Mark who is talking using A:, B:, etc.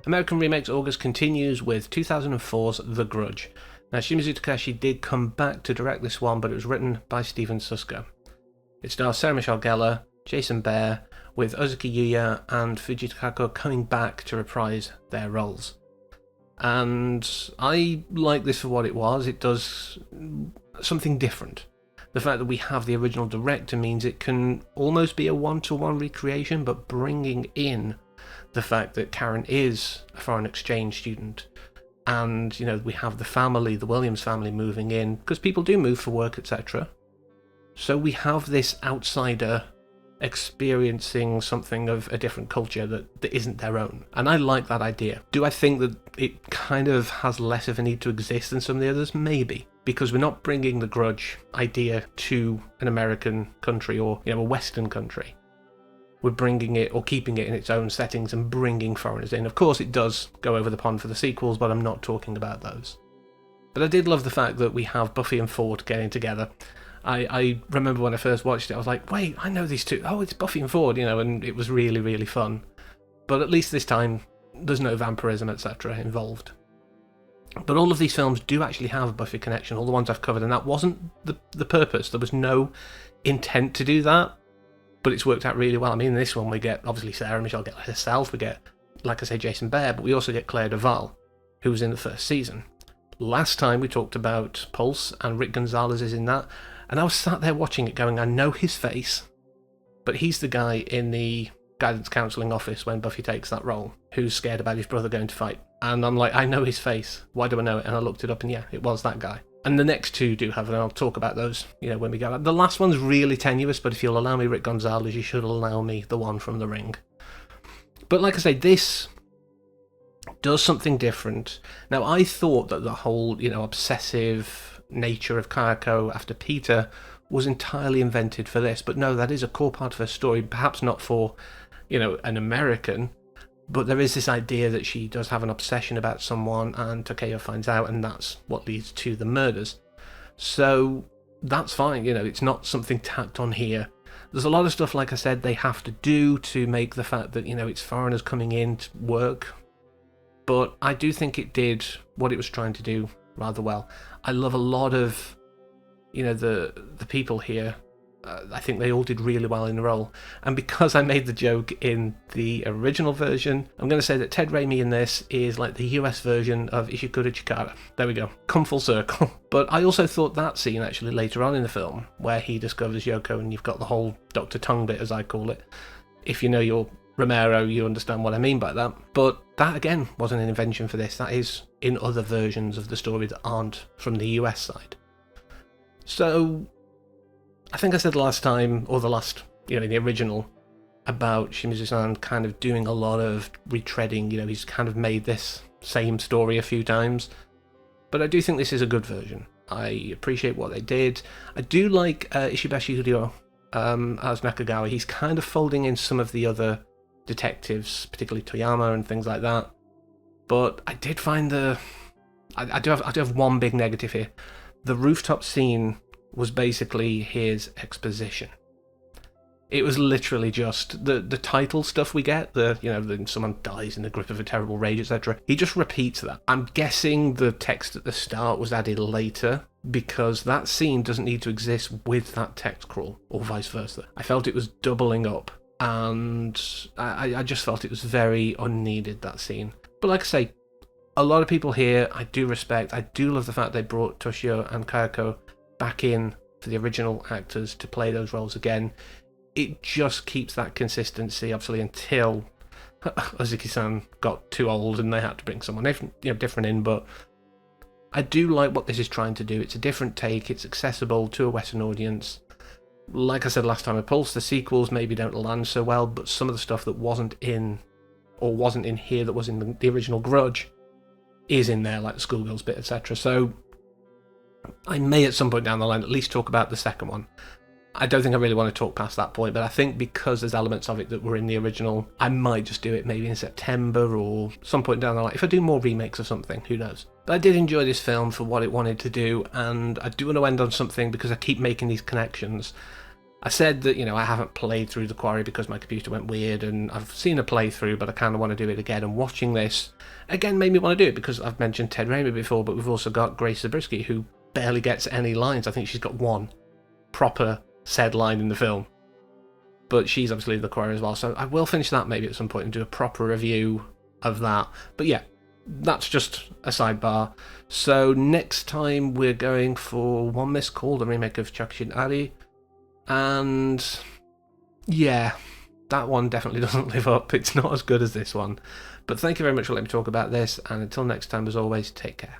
A: American Remakes August continues with 2004's The Grudge. Now, Shimizu Takeshi did come back to direct this one, but it was written by Steven Suska. It stars Sarah Michelle Gellar, Jason Behr, with Ozuki Yuya and Fujita Kako coming back to reprise their roles. And I like this for what it was. It does something different. The fact that we have the original director means it can almost be a one-to-one recreation, but bringing in the fact that Karen is a foreign exchange student. And, we have the family, the Williams family moving in, because people do move for work, etc. So we have this outsider experiencing something of a different culture that isn't their own. And I like that idea. Do I think that it kind of has less of a need to exist than some of the others? Maybe. Because we're not bringing the Grudge idea to an American country or, a Western country. We're bringing it, or keeping it in its own settings and bringing foreigners in. Of course it does go over the pond for the sequels, but I'm not talking about those. But I did love the fact that we have Buffy and Ford getting together. I remember when I first watched it, I was like, wait, I know these two. Oh, it's Buffy and Ford, and it was really, really fun. But at least this time, there's no vampirism, etc. involved. But all of these films do actually have a Buffy connection, all the ones I've covered, and that wasn't the purpose. There was no intent to do that, but it's worked out really well. I mean, in this one we get, obviously, Sarah Michelle Gellar herself, we get, like I say, Jason Behr, but we also get Claire Duvall, who was in the first season. Last time we talked about Pulse, and Rick Gonzalez is in that, and I was sat there watching it going, I know his face, but he's the guy in the guidance counselling office when Buffy takes that role, who's scared about his brother going to fight. And I'm like, I know his face. Why do I know it? And I looked it up, and yeah, it was that guy. And the next two do have, and I'll talk about those, when we go. The last one's really tenuous, but if you'll allow me Rick Gonzalez, you should allow me the one from The Ring. But like I say, this does something different. Now, I thought that the whole, obsessive nature of Kayako after Peter was entirely invented for this, but no, that is a core part of her story, perhaps not for, an American, but there is this idea that she does have an obsession about someone, and Takeo finds out, and that's what leads to the murders. So that's fine, it's not something tacked on here. There's a lot of stuff, like I said, they have to do to make the fact that, it's foreigners coming in to work, but I do think it did what it was trying to do rather well. I love a lot of, the people here. I think they all did really well in the role. And because I made the joke in the original version, I'm going to say that Ted Raimi in this is like the US version of Ishikura Chikara. There we go. Come full circle. But I also thought that scene actually later on in the film, where he discovers Yoko, and you've got the whole Dr. Tongue bit, as I call it. If you know your Romero, you understand what I mean by that. But that, again, wasn't an invention for this. That is in other versions of the story that aren't from the US side. So I think I said last time, or the last, in the original, about Shimizu-san kind of doing a lot of retreading. He's kind of made this same story a few times. But I do think this is a good version. I appreciate what they did. I do like Ishibashi Hiro as Nakagawa. He's kind of folding in some of the other detectives, particularly Toyama and things like that. But I did find I do have one big negative here. The rooftop scene was basically his exposition. It was literally just the title stuff we get, someone dies in the grip of a terrible rage, etc. He just repeats that. I'm guessing the text at the start was added later, because that scene doesn't need to exist with that text crawl, or vice versa. I felt it was doubling up, and I just felt it was very unneeded, that scene. But like I say, a lot of people here I do respect. I do love the fact they brought Toshio and Kayako back in for the original actors to play those roles again. It just keeps that consistency, obviously, until Ozuki-san got too old and they had to bring someone different in. But I do like what this is trying to do. It's a different take. It's accessible to a Western audience. Like I said last time with Pulse, the sequels maybe don't land so well, but some of the stuff that wasn't in here that was in the original Grudge is in there, like the schoolgirls bit, etc. So I may at some point down the line at least talk about the second one. I don't think I really want to talk past that point, but I think because there's elements of it that were in the original, I might just do it maybe in September or some point down the line. If I do more remakes or something, who knows. But I did enjoy this film for what it wanted to do, and I do want to end on something because I keep making these connections. I said that, I haven't played through The Quarry because my computer went weird, and I've seen a playthrough, but I kind of want to do it again. And watching this, again, made me want to do it because I've mentioned Ted Raimi before, but we've also got Grace Zabriskie, who barely gets any lines. I think she's got one proper said line in the film. But she's obviously in The Quarry as well, so I will finish that maybe at some point and do a proper review of that. But yeah, that's just a sidebar. So next time we're going for One Missed Call, the remake of Chakushin Ari. And yeah, that one definitely doesn't live up. It's not as good as this one. But thank you very much for letting me talk about this, and until next time, as always, take care.